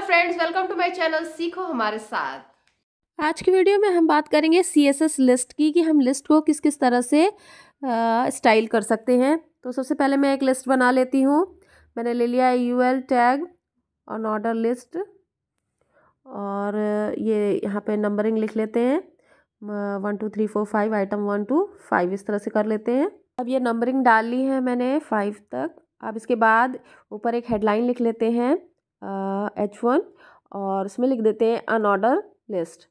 Friends, welcome to my channel सीखो हमारे साथ। आज की वीडियो में हम बात करेंगे CSS लिस्ट की कि हम लिस्ट को किस किस तरह से स्टाइल कर सकते हैं। तो सबसे पहले मैं एक लिस्ट बना लेती हूँ। मैंने ले लिया है UL tag on order list और ये यहाँ पे नंबरिंग लिख लेते हैं 1 2 3 4 5 आइटम 1 to 5 इस तरह से कर लेते हैं। अब ये नंबरिंग डाल ली है मैंने 5 तक। अब इसके बाद ऊपर एक हेडलाइन लिख लेते हैं H1 और उसमें लिख देते हैं अनऑर्डर लिस्ट।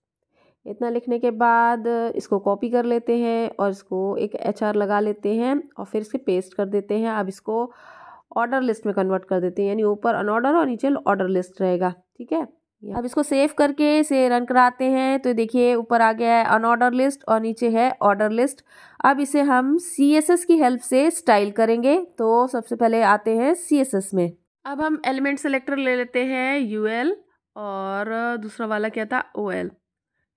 इतना लिखने के बाद इसको कॉपी कर लेते हैं और इसको एक HR लगा लेते हैं और फिर इसे पेस्ट कर देते हैं। अब इसको ऑर्डर लिस्ट में कन्वर्ट कर देते हैं, यानी ऊपर अनऑर्डर और नीचे ऑर्डर लिस्ट रहेगा। ठीक है, अब इसको सेव करके इसे रन कराते हैं तो देखिए ऊपर आ गया है अनऑर्डर लिस्ट और नीचे है ऑर्डर लिस्ट। अब इसे हम CSS की हेल्प से स्टाइल करेंगे। तो सबसे पहले आते हैं CSS में। अब हम एलिमेंट सेलेक्टर ले लेते हैं UL और दूसरा वाला क्या था OL।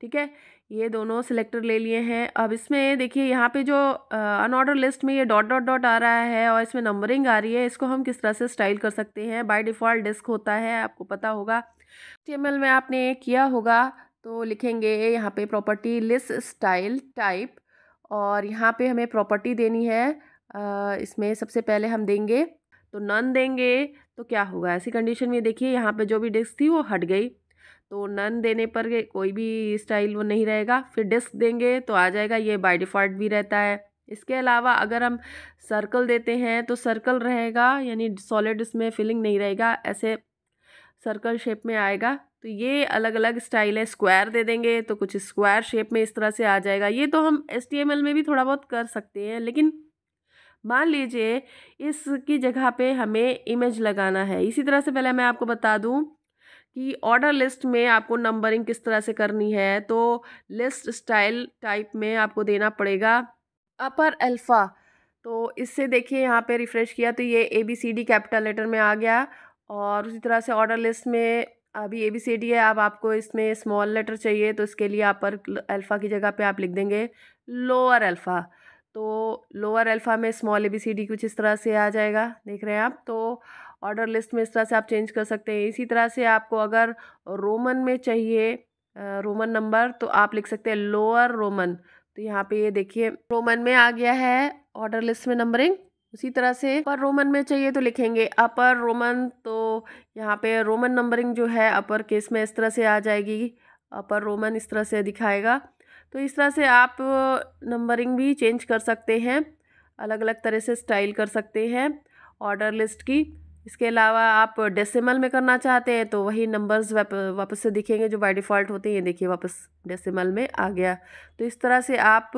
ठीक है, ये दोनों सिलेक्टर ले लिए हैं। अब इसमें देखिए यहाँ पे जो अनऑर्डर लिस्ट में ये डॉट डॉट डॉट आ रहा है और इसमें नंबरिंग आ रही है, इसको हम किस तरह से स्टाइल कर सकते हैं। बाय डिफ़ॉल्ट डिस्क होता है, आपको पता होगा। HTML में आपने किया होगा तो लिखेंगे यहाँ पे प्रॉपर्टी लिस्ट स्टाइल टाइप और यहाँ पे हमें प्रॉपर्टी देनी है। इसमें सबसे पहले हम देंगे तो नन देंगे तो क्या होगा, ऐसी कंडीशन में देखिए यहाँ पे जो भी डिस्क थी वो हट गई। तो नन देने पर कोई भी स्टाइल वो नहीं रहेगा। फिर डिस्क देंगे तो आ जाएगा, ये बाय डिफ़ॉल्ट भी रहता है। इसके अलावा अगर हम सर्कल देते हैं तो सर्कल रहेगा, यानी सॉलिड इसमें फिलिंग नहीं रहेगा, ऐसे सर्कल शेप में आएगा। तो ये अलग अलग स्टाइल है। स्क्वायर दे देंगे तो कुछ स्क्वायर शेप में इस तरह से आ जाएगा। ये तो हम HTML में भी थोड़ा बहुत कर सकते हैं, लेकिन मान लीजिए इसकी जगह पे हमें इमेज लगाना है। इसी तरह से पहले मैं आपको बता दूं कि ऑर्डर लिस्ट में आपको नंबरिंग किस तरह से करनी है। तो लिस्ट स्टाइल टाइप में आपको देना पड़ेगा अपर अल्फ़ा। तो इससे देखिए यहाँ पे रिफ़्रेश किया तो ये ABCD कैपिटल लेटर में आ गया। और उसी तरह से ऑर्डर लिस्ट में अभी ABCD है, अब आपको इसमें स्मॉल लेटर चाहिए तो इसके लिए अपर अल्फ़ा की जगह पे आप लिख देंगे लोअर अल्फ़ा। तो लोअर अल्फ़ा में स्मॉल ABCD कुछ इस तरह से आ जाएगा, देख रहे हैं आप। तो ऑर्डर लिस्ट में इस तरह से आप चेंज कर सकते हैं। इसी तरह से आपको अगर रोमन में चाहिए रोमन नंबर तो आप लिख सकते हैं लोअर रोमन। तो यहाँ पे ये देखिए रोमन में आ गया है ऑर्डर लिस्ट में नंबरिंग। उसी तरह से अपर रोमन में चाहिए तो लिखेंगे अपर रोमन। तो यहाँ पे रोमन नंबरिंग जो है अपर केस में इस तरह से आ जाएगी, अपर रोमन इस तरह से दिखाएगा। तो इस तरह से आप नंबरिंग भी चेंज कर सकते हैं, अलग अलग तरह से स्टाइल कर सकते हैं ऑर्डर लिस्ट की। इसके अलावा आप डेसिमल में करना चाहते हैं तो वही नंबर्स वापस से दिखेंगे जो बाय डिफ़ॉल्ट होते हैं। ये देखिए वापस डेसिमल में आ गया। तो इस तरह से आप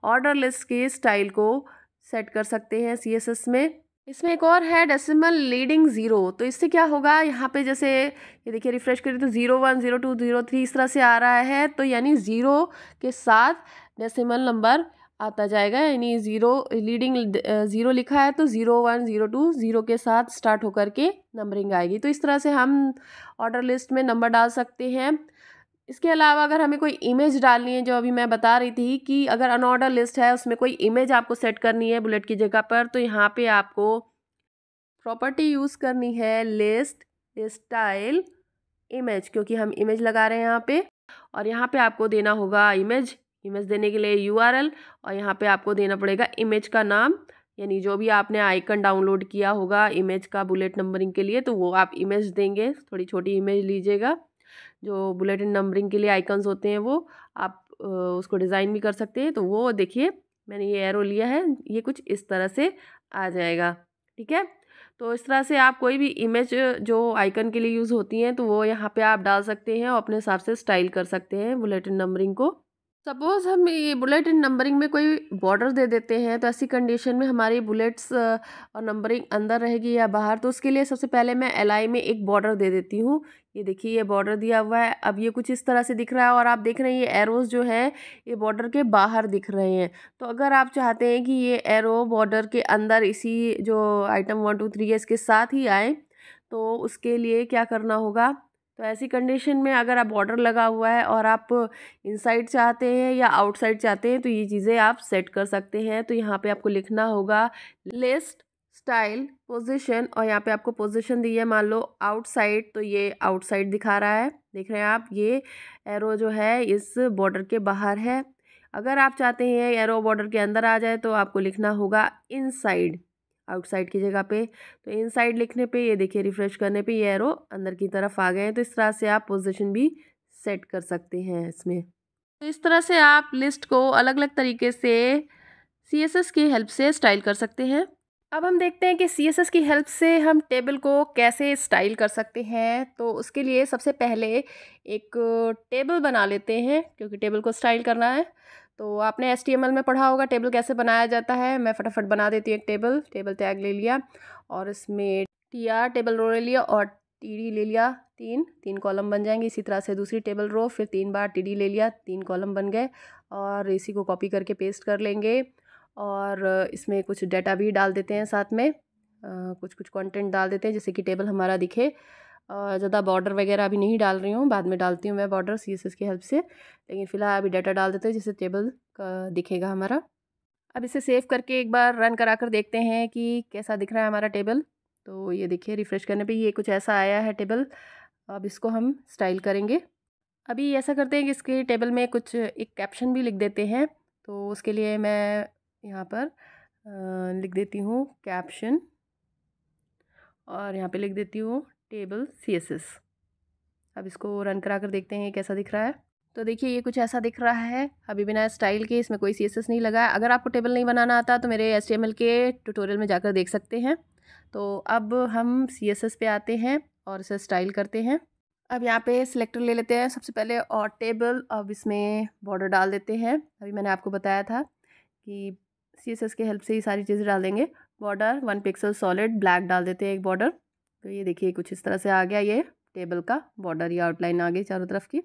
ऑर्डर लिस्ट की स्टाइल को सेट कर सकते हैं CSS में। इसमें एक और है डेसिमल लीडिंग 0। तो इससे क्या होगा, यहाँ पे जैसे ये देखिए रिफ्रेश करिए तो 01 02 03 इस तरह से आ रहा है। तो यानी 0 के साथ डेसिमल नंबर आता जाएगा, यानी 0 लीडिंग 0 लिखा है तो 01 02 0 के साथ स्टार्ट होकर के नंबरिंग आएगी। तो इस तरह से हम ऑर्डर लिस्ट में नंबर डाल सकते हैं। इसके अलावा अगर हमें कोई इमेज डालनी है, जो अभी मैं बता रही थी कि अगर अनऑर्डर लिस्ट है उसमें कोई इमेज आपको सेट करनी है बुलेट की जगह पर, तो यहाँ पे आपको प्रॉपर्टी यूज़ करनी है लिस्ट स्टाइल इमेज, क्योंकि हम इमेज लगा रहे हैं यहाँ पे। और यहाँ पे आपको देना होगा इमेज देने के लिए URL और यहाँ पे आपको देना पड़ेगा इमेज का नाम, यानी जो भी आपने आइकन डाउनलोड किया होगा इमेज का बुलेट नंबरिंग के लिए तो वो आप इमेज देंगे। थोड़ी छोटी इमेज लीजिएगा, जो बुलेटिन नंबरिंग के लिए आइकन्स होते हैं वो आप उसको डिज़ाइन भी कर सकते हैं। तो वो देखिए मैंने ये एरो लिया है, ये कुछ इस तरह से आ जाएगा। ठीक है, तो इस तरह से आप कोई भी इमेज जो आइकन के लिए यूज़ होती हैं तो वो यहाँ पे आप डाल सकते हैं और अपने हिसाब से स्टाइल कर सकते हैं बुलेटिन नंबरिंग को। सपोज़ हम ये बुलेटिन नंबरिंग में कोई बॉर्डर दे देते हैं तो ऐसी कंडीशन में हमारी बुलेट्स और नंबरिंग अंदर रहेगी या बाहर। तो उसके लिए सबसे पहले मैं LI में एक बॉर्डर दे देती हूँ। ये देखिए ये बॉर्डर दिया हुआ है। अब ये कुछ इस तरह से दिख रहा है और आप देख रहे हैं ये एरोज़ जो है ये बॉर्डर के बाहर दिख रहे हैं। तो अगर आप चाहते हैं कि ये एरो बॉर्डर के अंदर इसी जो आइटम 1 2 3 है इसके साथ ही आए, तो उसके लिए क्या करना होगा। तो ऐसी कंडीशन में अगर आप बॉर्डर लगा हुआ है और आप इनसाइड चाहते हैं या आउटसाइड चाहते हैं तो ये चीज़ें आप सेट कर सकते हैं। तो यहाँ पे आपको लिखना होगा लिस्ट स्टाइल, पोजीशन, और यहाँ पे आपको पोजीशन दी है मान लो आउटसाइड, तो ये आउटसाइड दिखा रहा है, देख रहे हैं आप। ये एरो जो है इस बॉर्डर के बाहर है। अगर आप चाहते हैं एरो बॉर्डर के अंदर आ जाए तो आपको लिखना होगा इनसाइड, आउटसाइड की जगह पे। तो इनसाइड लिखने पे ये देखिए, रिफ्रेश करने पे ये एरो अंदर की तरफ आ गए हैं। तो इस तरह से आप पोजीशन भी सेट कर सकते हैं इसमें। तो इस तरह से आप लिस्ट को अलग अलग तरीके से CSS की हेल्प से स्टाइल कर सकते हैं। अब हम देखते हैं कि CSS की हेल्प से हम टेबल को कैसे स्टाइल कर सकते हैं। तो उसके लिए सबसे पहले एक टेबल बना लेते हैं, क्योंकि टेबल को स्टाइल करना है। तो आपने HTML में पढ़ा होगा टेबल कैसे बनाया जाता है। मैं फटाफट बना देती हूँ एक टेबल टैग ले लिया, और इसमें TR टेबल रो ले लिया, और TD ले लिया। तीन कॉलम बन जाएंगे। इसी तरह से दूसरी टेबल रो, फिर 3 बार TD ले लिया, 3 कॉलम बन गए। और इसी को कॉपी करके पेस्ट कर लेंगे, और इसमें कुछ डाटा भी डाल देते हैं साथ में, कुछ कंटेंट डाल देते हैं जिससे कि टेबल हमारा दिखे। ज़्यादा बॉर्डर वगैरह अभी नहीं डाल रही हूँ, बाद में डालती हूँ मैं बॉर्डर CSS की हेल्प से, लेकिन फ़िलहाल अभी डाटा डाल देते हैं जिससे टेबल का दिखेगा हमारा। अब इसे सेव करके एक बार रन करा कर देखते हैं कि कैसा दिख रहा है हमारा टेबल। तो ये देखिए, रिफ़्रेश करने पे ये कुछ ऐसा आया है टेबल। अब इसको हम स्टाइल करेंगे। अभी ऐसा करते हैं कि इसके टेबल में कुछ एक कैप्शन भी लिख देते हैं। तो उसके लिए मैं यहाँ पर लिख देती हूँ कैप्शन, और यहाँ पे लिख देती हूँ टेबल CSS। अब इसको रन करा कर देखते हैं कैसा दिख रहा है। तो देखिए, ये कुछ ऐसा दिख रहा है अभी बिना स्टाइल के, इसमें कोई CSS नहीं लगा है। अगर आपको टेबल नहीं बनाना आता तो मेरे HTML के ट्यूटोरियल में जाकर देख सकते हैं। तो अब हम CSS पे आते हैं और इसे स्टाइल करते हैं। अब यहाँ पे सिलेक्टर ले लेते हैं सबसे पहले, और टेबल, अब इसमें बॉर्डर डाल देते हैं। अभी मैंने आपको बताया था कि CSS की हेल्प से ही सारी चीज़ें डाल देंगे। बॉर्डर 1 पिक्सल सॉलिड ब्लैक डाल देते हैं एक बॉर्डर। तो ये देखिए कुछ इस तरह से आ गया ये टेबल का बॉर्डर, ये आउटलाइन आ गई चारों तरफ की।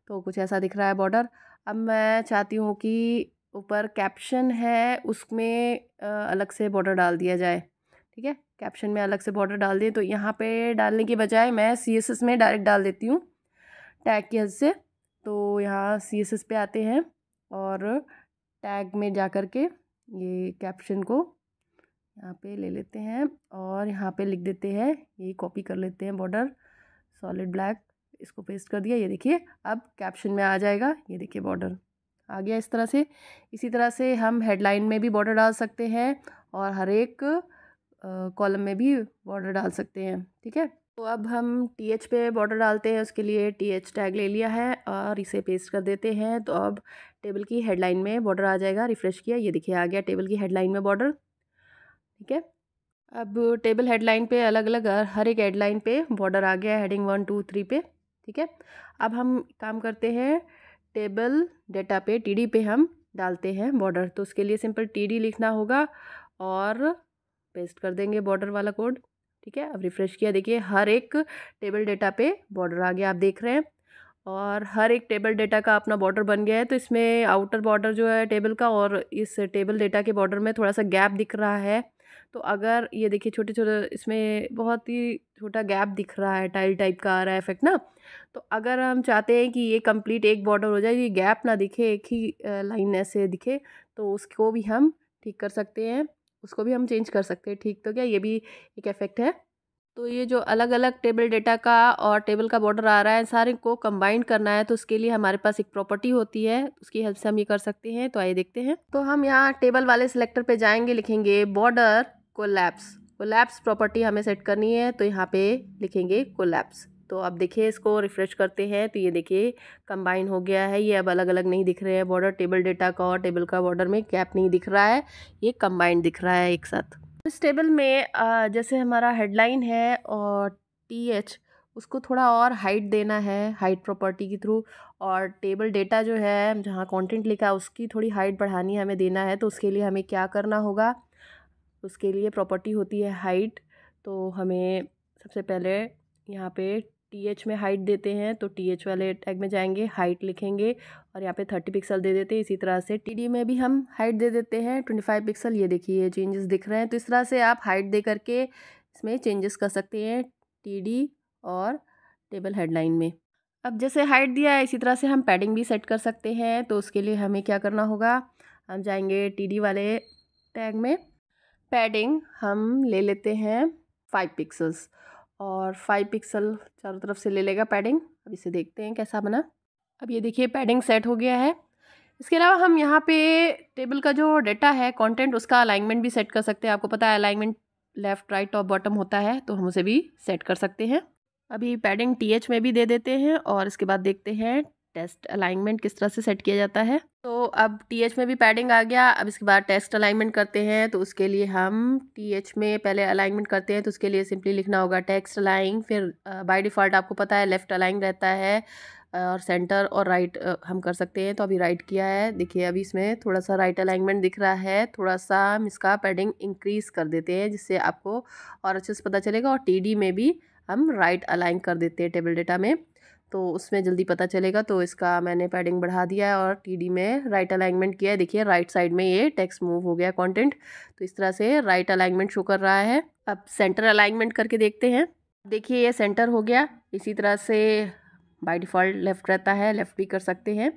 तो कुछ ऐसा दिख रहा है बॉर्डर। अब मैं चाहती हूँ कि ऊपर कैप्शन है उसमें अलग से बॉर्डर डाल दिया जाए। ठीक है, कैप्शन में अलग से बॉर्डर डाल दिए। तो यहाँ पे डालने की बजाय मैं CSS में डायरेक्ट डाल देती हूँ टैग की हेल्प से। तो यहाँ CSS पे आते हैं और टैग में जा कर के ये कैप्शन को यहाँ पे ले लेते हैं, और यहाँ पे लिख देते हैं, ये कॉपी कर लेते हैं बॉर्डर सॉलिड ब्लैक, इसको पेस्ट कर दिया। ये देखिए अब कैप्शन में आ जाएगा, ये देखिए बॉर्डर आ गया इस तरह से। इसी तरह से हम हेडलाइन में भी बॉर्डर डाल सकते हैं, और हर एक कॉलम में भी बॉर्डर डाल सकते हैं। ठीक है, तो अब हम TH पे बॉर्डर डालते हैं। उसके लिए TH टैग ले लिया है और इसे पेस्ट कर देते हैं। तो अब टेबल की हेडलाइन में बॉर्डर आ जाएगा। रिफ्रेश किया, ये देखिए आ गया टेबल की हेडलाइन में बॉर्डर। ठीक है, अब टेबल हेडलाइन पे अलग अलग हर एक हेडलाइन पे बॉर्डर आ गया, हेडिंग 1 2 3 पे। ठीक है, अब हम काम करते हैं टेबल डेटा पे, TD पे हम डालते हैं बॉर्डर। तो उसके लिए सिंपल TD लिखना होगा और पेस्ट कर देंगे बॉर्डर वाला कोड। ठीक है, अब रिफ्रेश किया, देखिए हर एक टेबल डेटा पे बॉर्डर आ गया, आप देख रहे हैं। और हर एक टेबल डेटा का अपना बॉर्डर बन गया है। तो इसमें आउटर बॉर्डर जो है टेबल का और इस टेबल डेटा के बॉर्डर में थोड़ा सा गैप दिख रहा है। तो अगर ये देखिए छोटे छोटे इसमें बहुत ही छोटा गैप दिख रहा है, टाइल टाइप का आ रहा है इफेक्ट ना। तो अगर हम चाहते हैं कि ये कंप्लीट एक बॉर्डर हो जाए, ये गैप ना दिखे, एक ही लाइन ऐसे दिखे, तो उसको भी हम ठीक कर सकते हैं, उसको भी हम चेंज कर सकते हैं। ठीक, तो क्या ये भी एक इफेक्ट है। तो ये जो अलग अलग टेबल डेटा का और टेबल का बॉर्डर आ रहा है, सारे को कंबाइन करना है। तो उसके लिए हमारे पास एक प्रॉपर्टी होती है, उसकी हेल्प से हम ये कर सकते हैं। तो आइए देखते हैं। तो हम यहाँ टेबल वाले सिलेक्टर पे जाएंगे, लिखेंगे बॉर्डर कोलैप्स प्रॉपर्टी हमें सेट करनी है। तो यहाँ पे लिखेंगे कोलैप्स। तो अब देखिए इसको रिफ्रेश करते हैं, तो ये देखिए कंबाइन हो गया है। ये अब अलग अलग नहीं दिख रहे हैं बॉर्डर, टेबल डेटा का और टेबल का बॉर्डर में गैप नहीं दिख रहा है, ये कंबाइंड दिख रहा है एक साथ। इस टेबल में जैसे हमारा हेडलाइन है और TH, उसको थोड़ा और हाइट देना है हाइट प्रॉपर्टी के थ्रू, और टेबल डेटा जो है जहाँ कंटेंट लिखा है उसकी थोड़ी हाइट बढ़ानी है, हमें देना है। तो उसके लिए हमें क्या करना होगा, उसके लिए प्रॉपर्टी होती है हाइट। तो हमें सबसे पहले यहाँ पे TH में हाइट देते हैं। तो TH वाले टैग में जाएंगे, हाइट लिखेंगे और यहाँ पे 30 पिक्सल दे देते हैं। इसी तरह से TD में भी हम हाइट दे देते हैं 25 पिक्सल। ये देखिए ये चेंजेस दिख रहे हैं। तो इस तरह से आप हाइट दे करके इसमें चेंजेस कर सकते हैं TD और टेबल हेडलाइन में। अब जैसे हाइट दिया है इसी तरह से हम पैडिंग भी सेट कर सकते हैं। तो उसके लिए हमें क्या करना होगा, हम जाएंगे TD वाले टैग में, पैडिंग हम ले लेते हैं 5 पिक्सल्स, और 5 पिक्सल चारों तरफ से ले लेगा पैडिंग। अब इसे देखते हैं कैसा बना। अब ये देखिए पैडिंग सेट हो गया है। इसके अलावा हम यहाँ पे टेबल का जो डेटा है कंटेंट, उसका अलाइनमेंट भी सेट कर सकते हैं। आपको पता है alignment left right top bottom होता है, तो हम उसे भी सेट कर सकते हैं। अभी पैडिंग TH में भी दे देते हैं और इसके बाद देखते हैं टेस्ट अलाइनमेंट किस तरह से सेट किया जाता है। तो अब TH में भी पैडिंग आ गया। अब इसके बाद टेस्ट अलाइनमेंट करते हैं, तो उसके लिए हम TH में पहले अलाइनमेंट करते हैं। तो उसके लिए सिंपली लिखना होगा टेक्स्ट अलाइन, फिर बाय डिफ़ॉल्ट आपको पता है लेफ़्ट अलाइन रहता है, और सेंटर और राइट हम कर सकते हैं। तो अभी राइट किया है, देखिए अभी इसमें थोड़ा सा राइट अलाइनमेंट दिख रहा है। थोड़ा सा हम इसका पैडिंग इंक्रीज़ कर देते हैं जिससे आपको और अच्छे से पता चलेगा। और TD में भी हम राइट अलाइन कर देते हैं टेबल डेटा में, तो उसमें जल्दी पता चलेगा। तो इसका मैंने पैडिंग बढ़ा दिया है और TD में राइट अलाइनमेंट किया है। देखिए राइट साइड में ये टेक्स्ट मूव हो गया कंटेंट, तो इस तरह से राइट अलाइनमेंट शो कर रहा है। अब सेंटर अलाइनमेंट करके देखते हैं। देखिए ये सेंटर हो गया। इसी तरह से बाय डिफ़ॉल्ट लेफ़्ट रहता है, लेफ़्ट भी कर सकते हैं।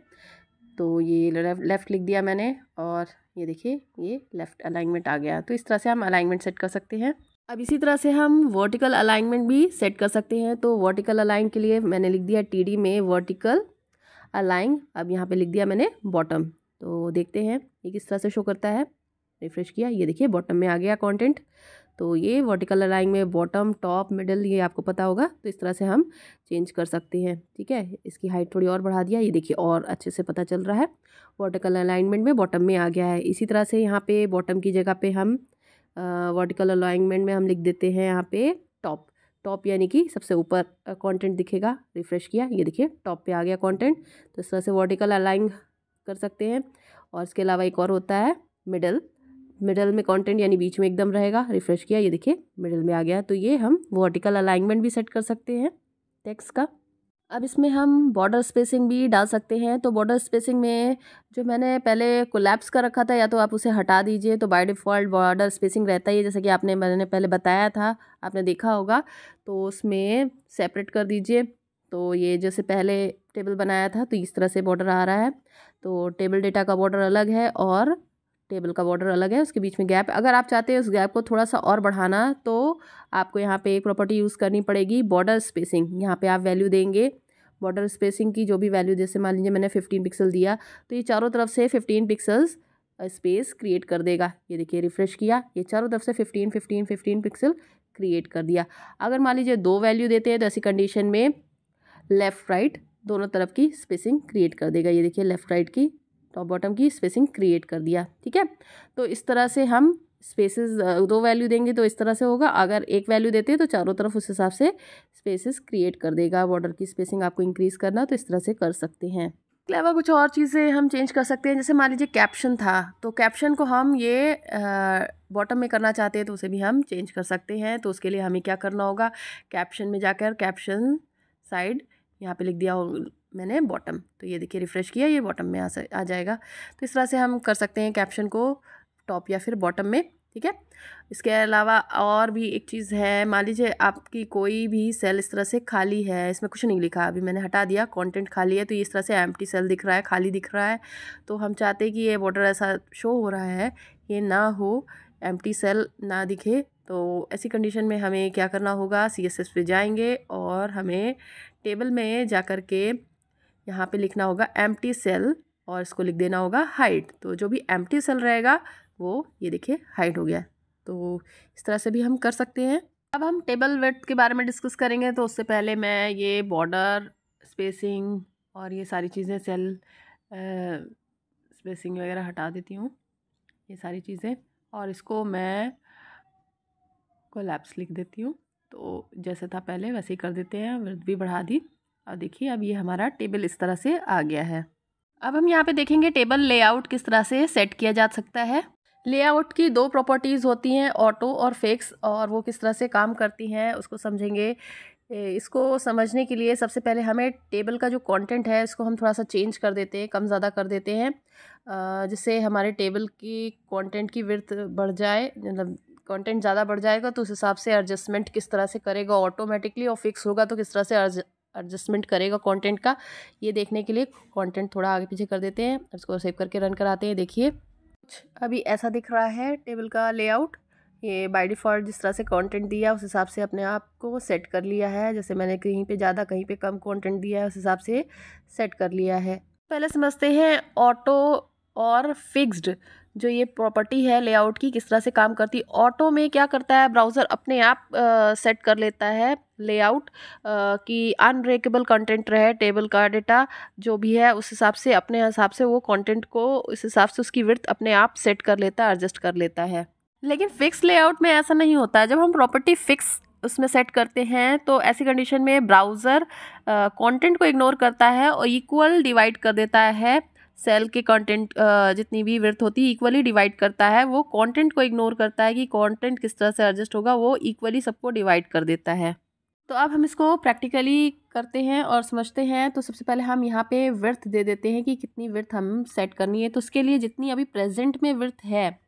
तो ये लेफ़्ट लिख दिया मैंने, और ये देखिए ये लेफ़्ट अलाइनमेंट आ गया। तो इस तरह से हम अलाइनमेंट सेट कर सकते हैं। अब इसी तरह से हम वर्टिकल अलाइनमेंट भी सेट कर सकते हैं। तो वर्टिकल अलाइन के लिए मैंने लिख दिया TD में वर्टिकल अलाइन। अब यहाँ पे लिख दिया मैंने बॉटम। तो देखते हैं ये किस तरह से शो करता है। रिफ्रेश किया, ये देखिए बॉटम में आ गया कंटेंट। तो ये वर्टिकल अलाइन में बॉटम, टॉप, मिडल, ये आपको पता होगा। तो इस तरह से हम चेंज कर सकते हैं। ठीक है, इसकी हाइट थोड़ी और बढ़ा दिया, ये देखिए और अच्छे से पता चल रहा है। वर्टिकल अलाइनमेंट में बॉटम में आ गया है। इसी तरह से यहाँ पे बॉटम की जगह पे हम वर्टिकल अलाइनमेंट में हम लिख देते हैं यहाँ पे टॉप। टॉप यानी कि सबसे ऊपर कंटेंट दिखेगा। रिफ्रेश किया, ये देखिए टॉप पे आ गया कंटेंट। तो इस तरह से वर्टिकल अलाइन कर सकते हैं। और इसके अलावा एक और होता है मिडल। मिडल में कंटेंट यानी बीच में एकदम रहेगा। रिफ्रेश किया, ये देखिए मिडल में आ गया। तो ये हम वर्टिकल अलाइनमेंट भी सेट कर सकते हैं टेक्स्ट का। अब इसमें हम बॉर्डर स्पेसिंग भी डाल सकते हैं। तो बॉर्डर स्पेसिंग में जो मैंने पहले कोलैप्स कर रखा था, या तो आप उसे हटा दीजिए। तो बाय डिफ़ॉल्ट बॉर्डर स्पेसिंग रहता ही है, जैसे कि मैंने पहले बताया था, आपने देखा होगा। तो उसमें सेपरेट कर दीजिए। तो ये जैसे पहले टेबल बनाया था, तो इस तरह से बॉर्डर आ रहा है। तो टेबल डेटा का बॉर्डर अलग है और टेबल का बॉर्डर अलग है, उसके बीच में गैप। अगर आप चाहते हैं उस गैप को थोड़ा सा और बढ़ाना, तो आपको यहाँ पे एक प्रॉपर्टी यूज़ करनी पड़ेगी, बॉर्डर स्पेसिंग। यहाँ पे आप वैल्यू देंगे बॉर्डर स्पेसिंग की, जो भी वैल्यू, जैसे मान लीजिए मैंने 15 पिक्सल दिया, तो ये चारों तरफ से 15 पिक्सल्स स्पेस क्रिएट कर देगा। ये देखिए रिफ्रेश किया, ये चारों तरफ से 15 पिक्सल क्रिएट कर दिया। अगर मान लीजिए 2 वैल्यू देते हैं, तो ऐसी कंडीशन में लेफ़्ट राइट दोनों तरफ की स्पेसिंग क्रिएट कर देगा। ये देखिए लेफ़्ट राइट की, टॉप बॉटम की स्पेसिंग क्रिएट कर दिया। ठीक है, तो इस तरह से हम स्पेसेस 2 वैल्यू देंगे तो इस तरह से होगा। अगर 1 वैल्यू देते हैं तो चारों तरफ उस हिसाब से स्पेसेस क्रिएट कर देगा। बॉर्डर की स्पेसिंग आपको इंक्रीज़ करना, तो इस तरह से कर सकते हैं। इसके अलावा कुछ और चीज़ें हम चेंज कर सकते हैं। जैसे मान लीजिए कैप्शन था, तो कैप्शन को हम ये बॉटम में करना चाहते हैं, तो उसे भी हम चेंज कर सकते हैं। तो उसके लिए हमें क्या करना होगा, कैप्शन में जाकर कैप्शन साइड यहाँ पे लिख दिया मैंने बॉटम। तो ये देखिए रिफ्रेश किया, ये बॉटम में आ जाएगा। तो इस तरह से हम कर सकते हैं कैप्शन को टॉप या फिर बॉटम में। ठीक है, इसके अलावा और भी एक चीज़ है। मान लीजिए आपकी कोई भी सेल इस तरह से खाली है, इसमें कुछ नहीं लिखा, अभी मैंने हटा दिया, कंटेंट खाली है। तो इस तरह से एम्प्टी सेल दिख रहा है, खाली दिख रहा है। तो हम चाहते हैं कि ये बॉर्डर ऐसा शो हो रहा है, ये ना हो, एम्प्टी सेल ना दिखे। तो ऐसी कंडीशन में हमें क्या करना होगा, CSS पे जाएंगे और हमें टेबल में जा कर के यहाँ पे लिखना होगा एम्प्टी सेल, और इसको लिख देना होगा हाइड। तो जो भी एम्प्टी सेल रहेगा वो ये देखिए हाइड हो गया। तो इस तरह से भी हम कर सकते हैं। अब हम टेबल विड्थ के बारे में डिस्कस करेंगे। तो उससे पहले मैं ये बॉर्डर स्पेसिंग और ये सारी चीज़ें, सेल स्पेसिंग वगैरह हटा देती हूँ, ये सारी चीज़ें, और इसको मैं कोलैप्स लिख देती हूँ। तो जैसे था पहले वैसे ही कर देते हैं, विड्थ भी बढ़ा दी। और देखिए अब ये हमारा टेबल इस तरह से आ गया है। अब हम यहाँ पे देखेंगे टेबल लेआउट किस तरह से सेट किया जा सकता है। लेआउट की 2 प्रॉपर्टीज़ होती हैं, ऑटो और फिक्स, और वो किस तरह से काम करती हैं उसको समझेंगे। इसको समझने के लिए सबसे पहले हमें टेबल का जो कंटेंट है इसको हम थोड़ा सा चेंज कर देते हैं, कम ज़्यादा कर देते हैं, जिससे हमारे टेबल की कंटेंट की विड्थ बढ़ जाए। मतलब कंटेंट ज़्यादा बढ़ जाएगा तो उस हिसाब से एडजस्टमेंट किस तरह से करेगा ऑटोमेटिकली, और फिक्स होगा तो किस तरह से एडजस्टमेंट करेगा कंटेंट का, ये देखने के लिए कंटेंट थोड़ा आगे पीछे कर देते हैं। इसको सेव करके रन कराते हैं। देखिए कुछ अभी ऐसा दिख रहा है टेबल का लेआउट। ये बाय डिफ़ॉल्ट जिस तरह से कंटेंट दिया उस हिसाब से अपने आप को सेट कर लिया है। जैसे मैंने कहीं पे ज़्यादा कहीं पे कम कंटेंट दिया है उस हिसाब से सेट कर लिया है। पहले समझते हैं ऑटो और फिक्स्ड जो ये प्रॉपर्टी है लेआउट की किस तरह से काम करती है। ऑटो में क्या करता है, ब्राउज़र अपने आप सेट कर लेता है लेआउट कि अनब्रेकेबल कंटेंट रहे, टेबल का डेटा जो भी है उस हिसाब से अपने हिसाब से वो कंटेंट को उस हिसाब से उसकी विड्थ अपने आप सेट कर लेता है, एडजस्ट कर लेता है। लेकिन फिक्स लेआउट में ऐसा नहीं होता है। जब हम प्रॉपर्टी फिक्स उसमें सेट करते हैं तो ऐसी कंडीशन में ब्राउज़र कंटेंट को इग्नोर करता है और इक्वल डिवाइड कर देता है। सेल के कंटेंट जितनी भी विड्थ होती है इक्वली डिवाइड करता है। वो कंटेंट को इग्नोर करता है कि कंटेंट किस तरह से एडजस्ट होगा, वो इक्वली सबको डिवाइड कर देता है। तो अब हम इसको प्रैक्टिकली करते हैं और समझते हैं। तो सबसे पहले हम यहाँ पे विड्थ दे देते हैं कि कितनी विड्थ हम सेट करनी है। तो उसके लिए जितनी अभी प्रेजेंट में विड्थ है,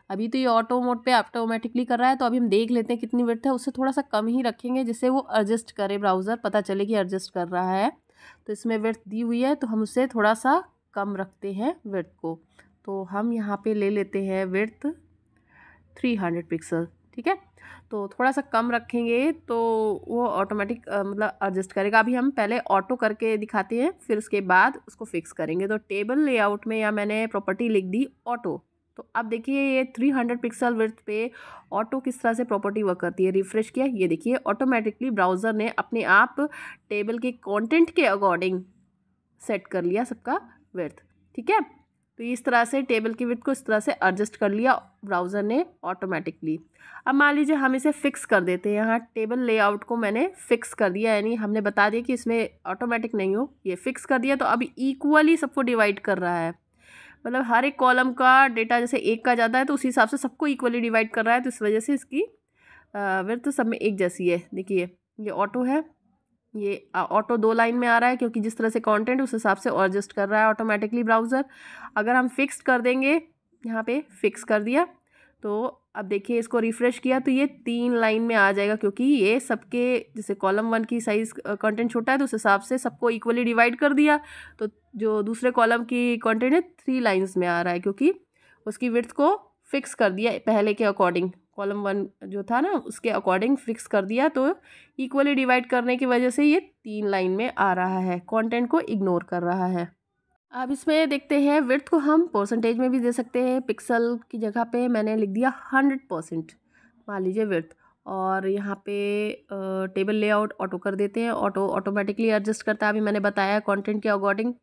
अभी तो ये ऑटो मोड पे ऑटोमेटिकली कर रहा है, तो अभी हम देख लेते हैं कितनी विड्थ है। उससे थोड़ा सा कम ही रखेंगे जिससे वो एडजस्ट करे, ब्राउज़र पता चले कि एडजस्ट कर रहा है। तो इसमें विड्थ दी हुई है तो हम उससे थोड़ा सा कम रखते हैं विड्थ को। तो हम यहाँ पे ले लेते हैं विड्थ 300 पिक्सल, ठीक है। तो थोड़ा सा कम रखेंगे तो वो ऑटोमेटिक मतलब एडजस्ट करेगा। अभी हम पहले ऑटो करके दिखाते हैं, फिर उसके बाद उसको फिक्स करेंगे। तो टेबल लेआउट में या मैंने प्रॉपर्टी लिख दी ऑटो। तो अब देखिए ये 300 पिक्सल विड्थ पे ऑटो किस तरह से प्रॉपर्टी वर्क करती है। रिफ्रेश किया, ये देखिए ऑटोमेटिकली ब्राउज़र ने अपने आप टेबल के कंटेंट के अकॉर्डिंग सेट कर लिया सबका विड्थ, ठीक है। तो इस तरह से टेबल की विड्थ को इस तरह से एडजस्ट कर लिया ब्राउज़र ने ऑटोमेटिकली। अब मान लीजिए हम इसे फिक्स कर देते हैं। यहाँ टेबल लेआउट को मैंने फिक्स कर दिया, यानी हमने बता दिया कि इसमें ऑटोमेटिक नहीं हो, ये फिक्स कर दिया। तो अभी इक्वली सबको डिवाइड कर रहा है, मतलब हर एक कॉलम का डेटा जैसे एक का ज़्यादा है तो उसी हिसाब से सबको इक्वली डिवाइड कर रहा है। तो इस वजह से इसकी विड्थ सब में एक जैसी है। देखिए ये ऑटो है, ये ऑटो 2 लाइन में आ रहा है क्योंकि जिस तरह से कंटेंट उस हिसाब से एडजस्ट कर रहा है ऑटोमेटिकली ब्राउज़र। अगर हम फिक्स कर देंगे, यहाँ पे फिक्स कर दिया, तो अब देखिए इसको रिफ़्रेश किया तो ये 3 लाइन में आ जाएगा क्योंकि ये सबके जैसे कॉलम 1 की साइज़ कंटेंट छोटा है तो उस हिसाब से सबको इक्वली डिवाइड कर दिया। तो जो दूसरे कॉलम की कंटेंट है 3 लाइन्स में आ रहा है क्योंकि उसकी विड्थ को फिक्स कर दिया पहले के अकॉर्डिंग। कॉलम 1 जो था ना उसके अकॉर्डिंग फिक्स कर दिया, तो इक्वली डिवाइड करने की वजह से ये 3 लाइन में आ रहा है, कंटेंट को इग्नोर कर रहा है। अब इसमें देखते हैं विड्थ को हम परसेंटेज में भी दे सकते हैं। पिक्सल की जगह पे मैंने लिख दिया 100% मान लीजिए विड्थ। और यहाँ पे टेबल लेआउट ऑटो कर देते हैं, ऑटो ऑटोमेटिकली एडजस्ट करता है, अभी मैंने बताया कंटेंट के अकॉर्डिंग।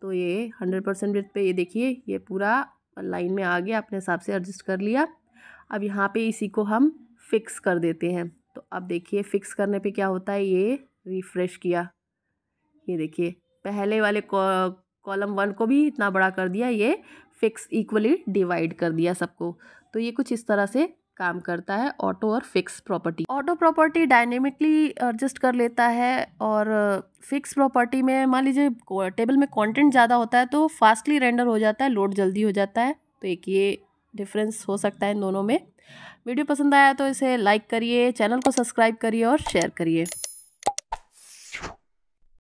तो ये 100% विड्थ पे ये देखिए ये पूरा लाइन में आ गया, अपने हिसाब से एडजस्ट कर लिया। अब यहाँ पे इसी को हम फिक्स कर देते हैं। तो अब देखिए फिक्स करने पे क्या होता है, ये रिफ़्रेश किया, ये देखिए पहले वाले कॉलम 1 को भी इतना बड़ा कर दिया, ये फिक्स इक्वली डिवाइड कर दिया सबको। तो ये कुछ इस तरह से काम करता है ऑटो और fix property. Auto property dynamically adjust कर लेता है और फिक्स प्रॉपर्टी में मान लीजिए टेबल में कंटेंट ज़्यादा होता है तो फास्टली रेंडर हो जाता है, लोड जल्दी हो जाता है। तो एक ये डिफरेंस हो सकता है इन दोनों में। वीडियो पसंद आया तो इसे लाइक करिए, चैनल को सब्सक्राइब करिए और शेयर करिए।